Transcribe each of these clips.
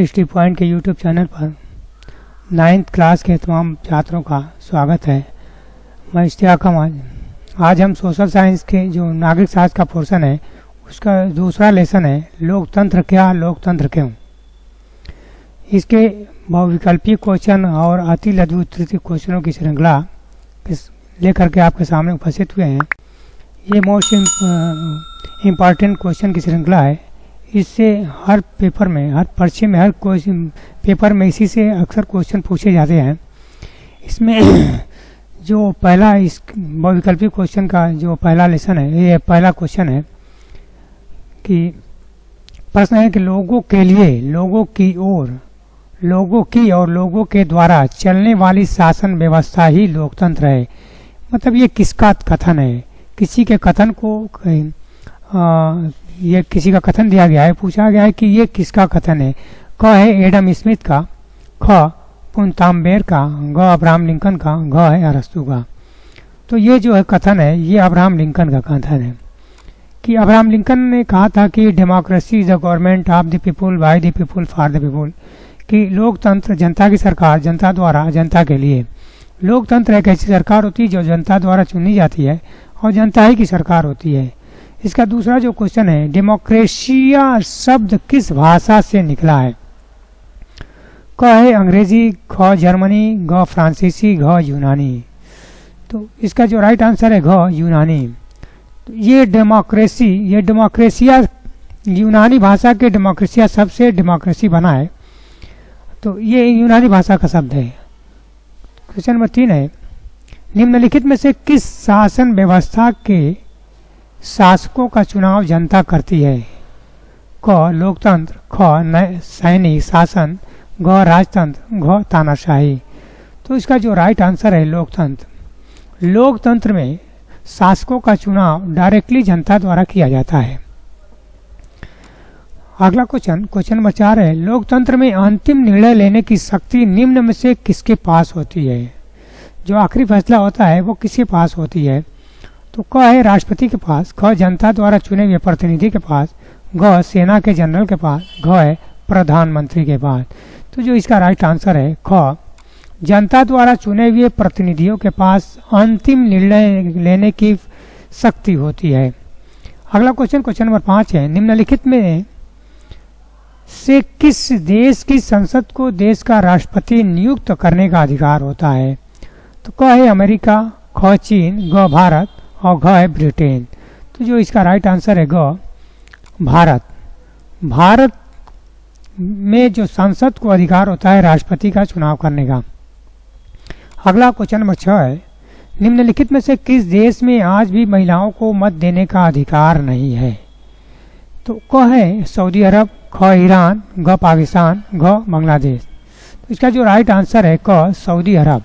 History point के YouTube channel पर 9th class के तमाम छात्रों का स्वागत है। मैं इश्तियाक आज हम सोशल साइंस के जो नागरिक शास्त्र का पोर्शन है उसका दूसरा लेसन है लोकतंत्र क्या लोकतंत्र क्यों। इसके बहुविकल्पीय क्वेश्चन और अति लघु तृतीय क्वेश्चनों की श्रृंखला लेकर के आपके सामने उपस्थित हुए हैं। ये मोस्ट इम्पॉर्टेंट क्वेश्चन की श्रृंखला है। इससे हर पेपर में, हर पर्चे में, हर क्वेश्चन पेपर में इसी से अक्सर क्वेश्चन पूछे जाते हैं। इसमें जो पहला इस बहुविकल्पीय क्वेश्चन का जो पहला लेसन है, ये पहला क्वेश्चन है कि प्रश्न है कि लोगों के लिए, लोगों की ओर, लोगों की और लोगों के द्वारा चलने वाली शासन व्यवस्था ही लोकतंत्र है। मतलब ये किसका कथन है? किसी के कथन को ये किसी का कथन दिया गया है, पूछा गया है कि ये किसका कथन है। क है एडम स्मिथ का, ख पुनताम्बेर का, ग अब्राहम लिंकन का, घ है अरस्तू का। तो ये जो है कथन है, ये अब्राहम लिंकन का कथन है कि अब्राहम लिंकन ने कहा था कि democracy is the government of the people by the people for the people, कि लोकतंत्र जनता की सरकार, जनता द्वारा जनता के लिए। लोकतंत्र एक ऐसी सरकार होती है जो जनता द्वारा चुनी जाती है और जनता ही की सरकार होती है। इसका दूसरा जो क्वेश्चन है, डेमोक्रेशिया शब्द किस भाषा से निकला है? क है अंग्रेजी, ख जर्मनी, ग फ्रांसीसी, घ यूनानी। तो इसका जो राइट आंसर है घ यूनानी। तो ये डेमोक्रेशिया यूनानी भाषा के डेमोक्रेशिया शब्द से डेमोक्रेसी बना है। तो ये यूनानी भाषा का शब्द है। क्वेश्चन नंबर 3 है, निम्नलिखित में से किस शासन व्यवस्था के शासकों का चुनाव जनता करती है? क लोकतंत्र, ख सैनिक शासन, ग राजतंत्र, घ तानाशाही। तो इसका जो राइट आंसर है लोकतंत्र। लोकतंत्र में शासकों का चुनाव डायरेक्टली जनता द्वारा किया जाता है। अगला क्वेश्चन नंबर 4 है, लोकतंत्र में अंतिम निर्णय लेने की शक्ति निम्न में से किसके पास होती है? जो आखिरी फैसला होता है वो किसके पास होती है? तो क है राष्ट्रपति के पास, ख जनता द्वारा चुने हुए प्रतिनिधि के पास, घ सेना के जनरल के पास, घ है प्रधानमंत्री के पास। तो जो इसका राइट आंसर है ख जनता द्वारा चुने हुए प्रतिनिधियों के पास अंतिम निर्णय लेने की शक्ति होती है। अगला क्वेश्चन नंबर 5 है, निम्नलिखित में से किस देश की संसद को देश का राष्ट्रपति नियुक्त करने का अधिकार होता है? तो क है अमेरिका, ख चीन, ग भारत और घ है ब्रिटेन। तो जो इसका राइट आंसर है ग भारत। भारत में जो संसद को अधिकार होता है राष्ट्रपति का चुनाव करने का। अगला क्वेश्चन नंबर 6 है, निम्नलिखित में से किस देश में आज भी महिलाओं को मत देने का अधिकार नहीं है? तो क है सऊदी अरब, ख ईरान, ग पाकिस्तान, घ बांग्लादेश। तो इसका जो राइट आंसर है क सऊदी अरब।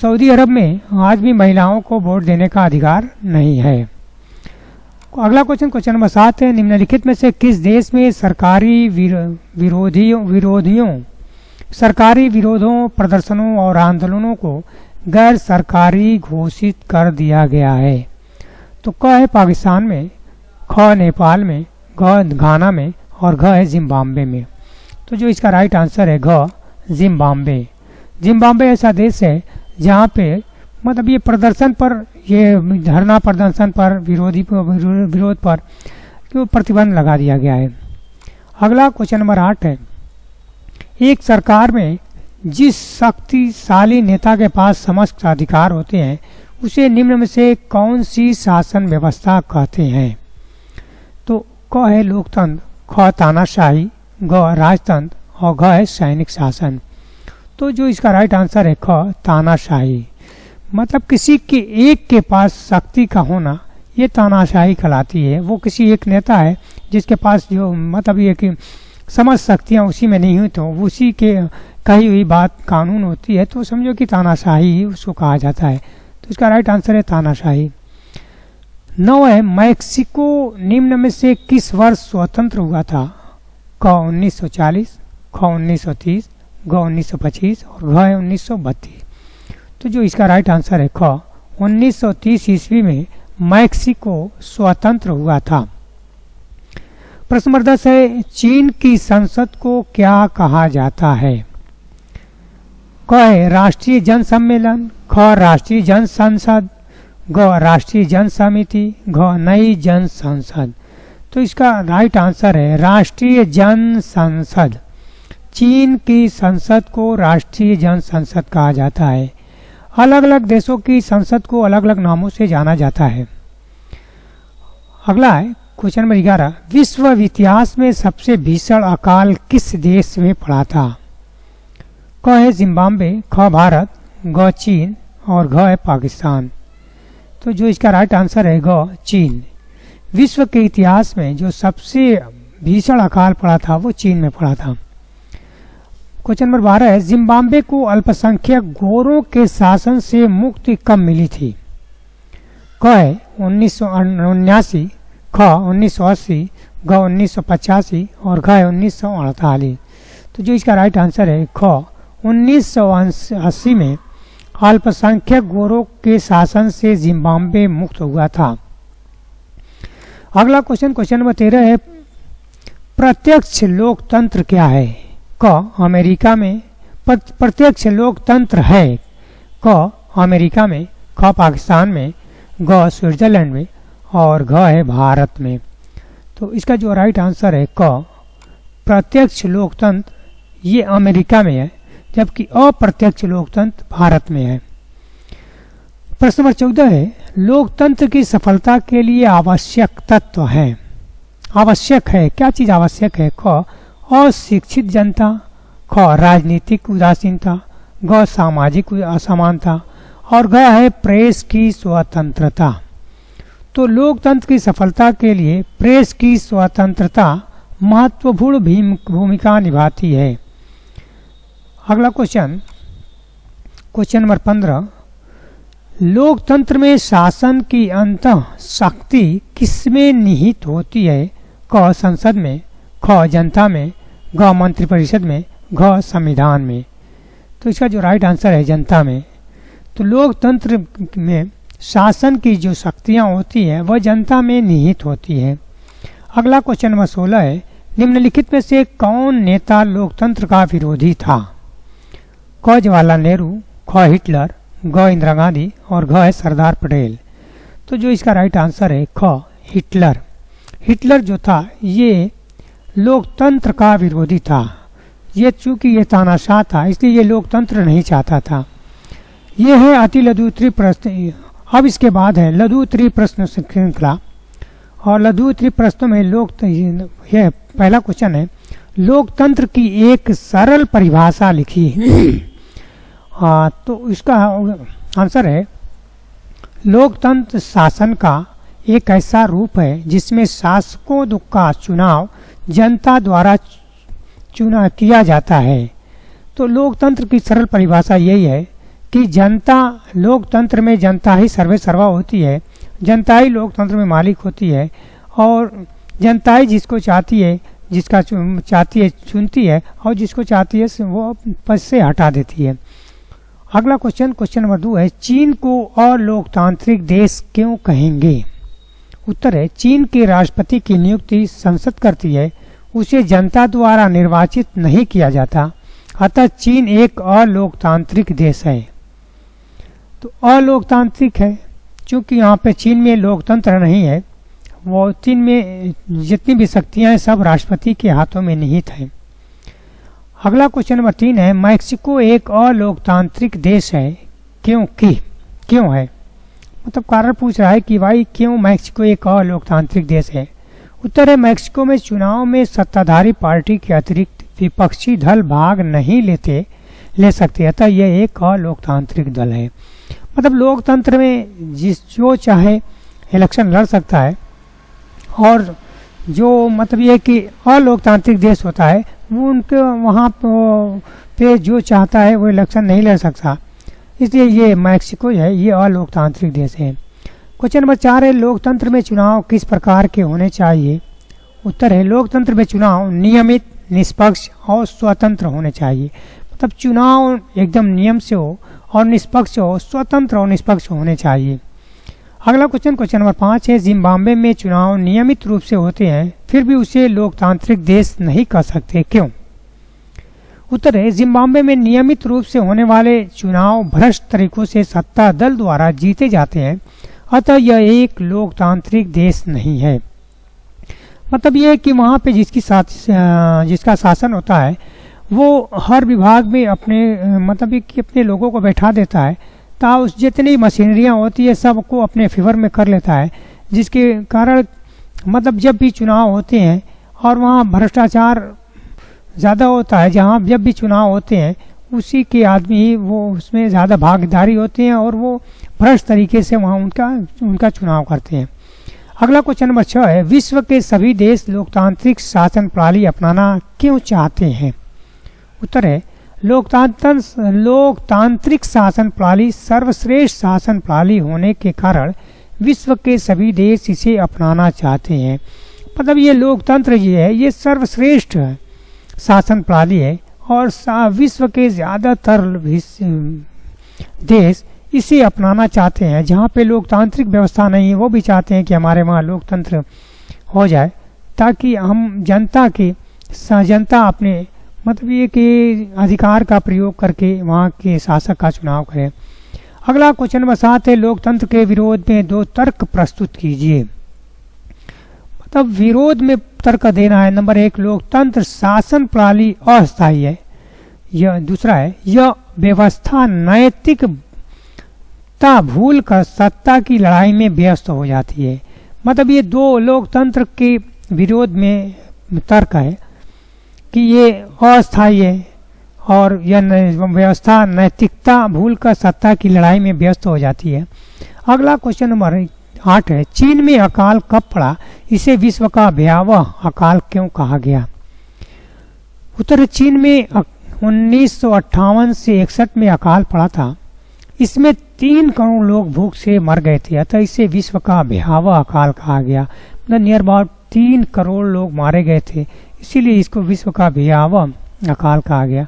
सऊदी अरब में आज भी महिलाओं को वोट देने का अधिकार नहीं है। अगला क्वेश्चन नंबर 7 है, निम्नलिखित में से किस देश में सरकारी विरोधों, प्रदर्शनों और आंदोलनों को गैर सरकारी घोषित कर दिया गया है? तो क है पाकिस्तान में, ख नेपाल में, घ घाना में और घ है जिम्बाब्वे में। तो जो इसका राइट आंसर है घ जिम्बाब्वे। जिम्बाब्वे ऐसा देश है जहाँ पे मतलब ये प्रदर्शन पर, ये धरना प्रदर्शन पर, विरोध पर तो प्रतिबंध लगा दिया गया है। अगला क्वेश्चन नंबर 8 है, एक सरकार में जिस शक्तिशाली नेता के पास समस्त अधिकार होते हैं उसे निम्न में से कौन सी शासन व्यवस्था कहते हैं? तो क है लोकतंत्र, ख तानाशाही, ग राजतंत्र और घ है सैनिक शासन। तो जो इसका राइट आंसर है ख तानाशाही। मतलब किसी के एक के पास शक्ति का होना ये तानाशाही कहलाती है। वो किसी एक नेता है जिसके पास जो मतलब ये कि समस्त शक्तियाँ उसी में नहीं हुई तो उसी के कही हुई बात कानून होती है, तो समझो कि तानाशाही उसको कहा जाता है। तो इसका राइट आंसर है तानाशाही। 9 है, मैक्सिको निम्न में से किस वर्ष स्वतंत्र हुआ था? क 1940, ख 1930, ग 1925 और घ 1932। तो जो इसका राइट आंसर है ख 1930 ईस्वी में मैक्सिको स्वतंत्र हुआ था। प्रश्न नंबर 10 है, चीन की संसद को क्या कहा जाता है? क है राष्ट्रीय जन सम्मेलन, ख राष्ट्रीय जन संसद, ग राष्ट्रीय जन समिति, घ नई जन संसद। तो इसका राइट आंसर है राष्ट्रीय जन संसद। चीन की संसद को राष्ट्रीय जन संसद कहा जाता है। अलग अलग देशों की संसद को अलग अलग नामों से जाना जाता है। अगला है क्वेश्चन नंबर 11, विश्व इतिहास में सबसे भीषण अकाल किस देश में पड़ा था? क है जिम्बाब्वे, ख भारत, ग चीन और घ है पाकिस्तान। तो जो इसका राइट आंसर है ग चीन। विश्व के इतिहास में जो सबसे भीषण अकाल पड़ा था वो चीन में पड़ा था। क्वेश्चन नंबर 12 है, जिम्बाब्वे को अल्पसंख्यक गोरों के शासन से मुक्ति कब मिली थी? क है 1979, ख 1980, ग 1985 और घ 1948। तो जो इसका राइट आंसर है ख 1980 में अल्पसंख्यक गोरों के शासन से जिम्बाब्वे मुक्त हुआ था। अगला क्वेश्चन नंबर 13 है, प्रत्यक्ष लोकतंत्र क्या है? क अमेरिका में, प्रत्यक्ष लोकतंत्र है क अमेरिका में, ख पाकिस्तान में, ग स्विट्जरलैंड में और घ है भारत में। तो इसका जो राइट आंसर है क प्रत्यक्ष लोकतंत्र ये अमेरिका में है, जबकि अप्रत्यक्ष लोकतंत्र भारत में है। प्रश्न नंबर 14 है, लोकतंत्र की सफलता के लिए आवश्यक तत्व है। आवश्यक है, क्या चीज आवश्यक है? क अशिक्षित जनता, ख राजनीतिक उदासीनता, ग सामाजिक असमानता और घ है प्रेस की स्वतंत्रता। तो लोकतंत्र की सफलता के लिए प्रेस की स्वतंत्रता महत्वपूर्ण भूमिका निभाती है। अगला क्वेश्चन नंबर 15, लोकतंत्र में शासन की अंतः शक्ति किसमें निहित होती है? क संसद में, ख जनता में, ग मंत्रिपरिषद में, घ संविधान में। तो इसका जो राइट आंसर है जनता में। तो लोकतंत्र में शासन की जो शक्तियां होती है वह जनता में निहित होती है। अगला क्वेश्चन नंबर 16 है, निम्नलिखित में से कौन नेता लोकतंत्र का विरोधी था? क जवाहरलाल नेहरू, ख हिटलर, ग इंदिरा गांधी और घ है सरदार पटेल। तो जो इसका राइट आंसर है ख हिटलर। हिटलर जो था ये लोकतंत्र का विरोधी था। ये चूंकि ये तानाशाह था इसलिए ये लोकतंत्र नहीं चाहता था। ये है अति लघु उत्तरीय प्रश्न। अब इसके बाद है लघु उत्तरीय प्रश्न श्रृंखला और लघु उत्तरीय प्रश्नों में यह पहला क्वेश्चन है, लोकतंत्र की एक सरल परिभाषा लिखी है। तो इसका आंसर है, लोकतंत्र शासन का एक ऐसा रूप है जिसमें शासकों का चुनाव जनता द्वारा चुना किया जाता है। तो लोकतंत्र की सरल परिभाषा यही है कि जनता, लोकतंत्र में जनता ही सर्वे सर्वा होती है, जनता ही लोकतंत्र में मालिक होती है और जनता ही जिसको चाहती है, जिसका चाहती है चुनती है और जिसको चाहती है वो पद से हटा देती है। अगला क्वेश्चन नंबर 2 है, चीन को अलोकतांत्रिक देश क्यों कहेंगे? उत्तर है, चीन के राष्ट्रपति की नियुक्ति संसद करती है, उसे जनता द्वारा निर्वाचित नहीं किया जाता, अतः चीन एक अलोकतांत्रिक देश है। तो अलोकतांत्रिक है क्योंकि यहाँ पे चीन में लोकतंत्र नहीं है, वो चीन में जितनी भी शक्तियां हैं सब राष्ट्रपति के हाथों में निहित है। अगला क्वेश्चन नंबर 3 है, मैक्सिको एक अलोकतांत्रिक देश है क्यों है? मतलब कारण पूछ रहा है कि भाई क्यों मैक्सिको एक अलोकतांत्रिक देश है। उत्तर है, मैक्सिको में चुनाव में सत्ताधारी पार्टी के अतिरिक्त विपक्षी दल भाग नहीं ले सकते, अतः यह एक अलोकतांत्रिक दल है। मतलब लोकतंत्र में जो चाहे इलेक्शन लड़ सकता है और जो मतलब ये कि अलोकतांत्रिक देश होता है वो उनके वहाँ पे जो चाहता है वो इलेक्शन नहीं लड़ सकता, इसलिए ये मैक्सिको है ये अलोकतांत्रिक देश है। क्वेश्चन नंबर 4 है, लोकतंत्र में चुनाव किस प्रकार के होने चाहिए? उत्तर है, लोकतंत्र में चुनाव नियमित, निष्पक्ष और स्वतंत्र होने चाहिए। मतलब चुनाव एकदम नियम से हो और निष्पक्ष हो, स्वतंत्र और निष्पक्ष होने चाहिए। अगला क्वेश्चन नंबर 5 है, जिम्बाब्वे में चुनाव नियमित रूप से होते हैं फिर भी उसे लोकतांत्रिक देश नहीं कह सकते, क्यों? उत्तर है, जिम्बाब्वे में नियमित रूप से होने वाले चुनाव भ्रष्ट तरीकों से सत्ता दल द्वारा जीते जाते हैं, अतः यह एक लोकतांत्रिक देश नहीं है। मतलब ये है कि वहाँ पे जिसका शासन होता है वो हर विभाग में अपने लोगों को बैठा देता है, उस जितनी मशीनरियाँ होती है सबको अपने फेवर में कर लेता है, जिसके कारण जब भी चुनाव होते हैं और वहाँ भ्रष्टाचार ज़्यादा होता है, जहाँ जब भी चुनाव होते हैं उसी के आदमी ही वो उसमें ज़्यादा भागीदारी होते हैं और वो भ्रष्ट तरीके से वहाँ उनका चुनाव करते हैं। अगला क्वेश्चन नंबर 6 है, विश्व के सभी देश लोकतांत्रिक शासन प्रणाली अपनाना क्यों चाहते हैं? उत्तर है, लोकतांत्रिक शासन प्रणाली सर्वश्रेष्ठ शासन प्रणाली होने के कारण विश्व के सभी देश इसे अपनाना चाहते हैं। मतलब ये लोकतंत्र ये सर्वश्रेष्ठ शासन प्रणाली है और विश्व के ज़्यादातर देश इसे अपनाना चाहते हैं। जहाँ पे लोकतांत्रिक व्यवस्था नहीं है वो भी चाहते हैं कि हमारे वहाँ लोकतंत्र हो जाए, ताकि हम जनता अपने ये कि अधिकार का प्रयोग करके वहाँ के शासक का चुनाव करें। अगला क्वेश्चन नंबर 7 है, लोकतंत्र के विरोध में 2 तर्क प्रस्तुत कीजिए। विरोध में तर्क देना है। नंबर 1, लोकतंत्र शासन प्रणाली अस्थायी है। दूसरा है, यह व्यवस्था नैतिकता भूल कर सत्ता की लड़ाई में व्यस्त हो जाती है। ये 2 लोकतंत्र के विरोध में तर्क है कि ये अस्थायी है और यह व्यवस्था नैतिकता भूलकर सत्ता की लड़ाई में व्यस्त हो जाती है। अगला क्वेश्चन नंबर 8 है, चीन में अकाल कब पड़ा? इसे विश्व का भयावह अकाल क्यों कहा गया? उत्तर, चीन में 1958 से 61 में अकाल पड़ा था। इसमें 3 करोड़ लोग भूख से मर गए थे, अतः इसे विश्व का भयावह अकाल कहा गया। नियर अबाउट 3 करोड़ लोग मारे गए थे, इसीलिए इसको विश्व का भयावह अकाल कहा गया।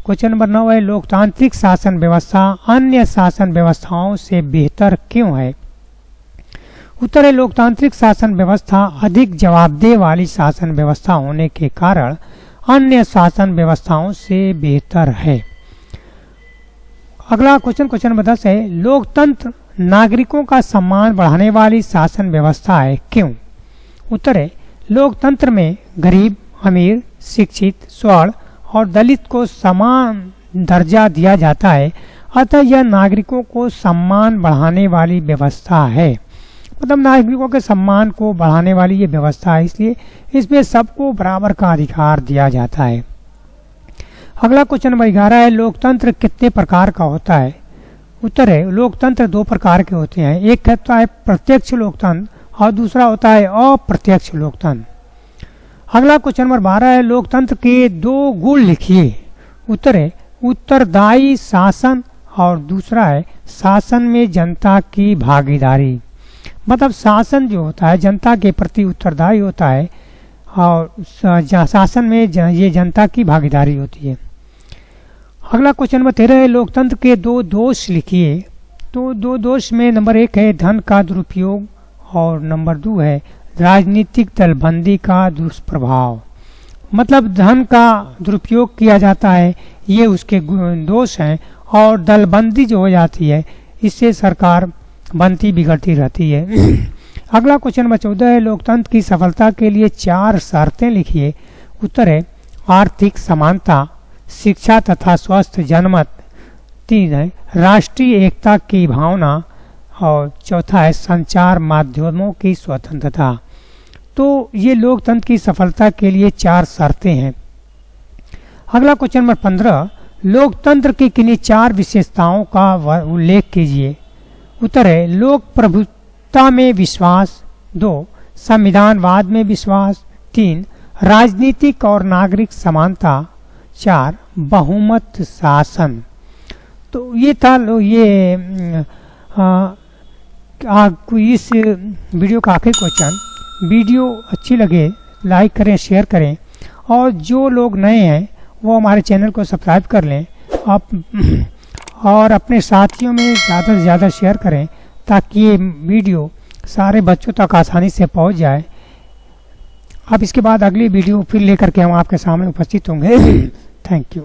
क्वेश्चन नंबर 9 है, लोकतांत्रिक शासन व्यवस्था अन्य शासन व्यवस्थाओं से बेहतर क्यों है? उत्तर है, लोकतांत्रिक शासन व्यवस्था अधिक जवाबदेह वाली शासन व्यवस्था होने के कारण अन्य शासन व्यवस्थाओं से बेहतर है। अगला क्वेश्चन नंबर 10 है, लोकतंत्र नागरिकों का सम्मान बढ़ाने वाली शासन व्यवस्था है, क्यों? उत्तर है, लोकतंत्र में गरीब, अमीर, शिक्षित, स्वर्ण और दलित को समान दर्जा दिया जाता है, अतः यह नागरिकों को सम्मान बढ़ाने वाली व्यवस्था है। नागरिकों के सम्मान को बढ़ाने वाली ये व्यवस्था है, इसलिए इसमें सबको बराबर का अधिकार दिया जाता है। अगला क्वेश्चन नंबर 11 है, लोकतंत्र कितने प्रकार का होता है? उत्तर है, लोकतंत्र 2 प्रकार के होते हैं। एक होता है प्रत्यक्ष लोकतंत्र और दूसरा होता है अप्रत्यक्ष लोकतंत्र। अगला क्वेश्चन नंबर 12 है, लोकतंत्र के 2 गुण लिखिए। उत्तर है, उत्तरदायी शासन और दूसरा है शासन में जनता की भागीदारी। शासन जो होता है जनता के प्रति उत्तरदायी होता है और शासन में ये जनता की भागीदारी होती है। अगला क्वेश्चन नंबर 13 है, लोकतंत्र के 2 दोष लिखिए। तो 2 दोष में नंबर 1 है धन का दुरुपयोग और नंबर 2 है राजनीतिक दलबंदी का दुष्प्रभाव। धन का दुरुपयोग किया जाता है, ये उसके दोष हैं, और दलबंदी जो हो जाती है इससे सरकार बनती बिगड़ती रहती है। अगला क्वेश्चन नंबर 14 है, लोकतंत्र की सफलता के लिए 4 शर्तें लिखिए। उत्तर है, आर्थिक समानता, शिक्षा तथा स्वस्थ जनमत। 3 है राष्ट्रीय एकता की भावना और चौथा है संचार माध्यमों की स्वतंत्रता। तो ये लोकतंत्र की सफलता के लिए 4 शर्तें हैं। अगला क्वेश्चन नंबर 15, लोकतंत्र की किन्हीं 4 विशेषताओं का उल्लेख कीजिए। उत्तर है, लोक प्रभुत्व में विश्वास, 2 संविधानवाद में विश्वास, 3 राजनीतिक और नागरिक समानता, 4 बहुमत शासन। तो ये था इस वीडियो का आखिरी क्वेश्चन। वीडियो अच्छी लगे लाइक करें, शेयर करें, और जो लोग नए हैं वो हमारे चैनल को सब्सक्राइब कर लें आप, और अपने साथियों में ज़्यादा से ज़्यादा शेयर करें ताकि ये वीडियो सारे बच्चों तक आसानी से पहुंच जाए। अब इसके बाद अगली वीडियो फिर लेकर के हम आपके सामने उपस्थित होंगे। Thank you.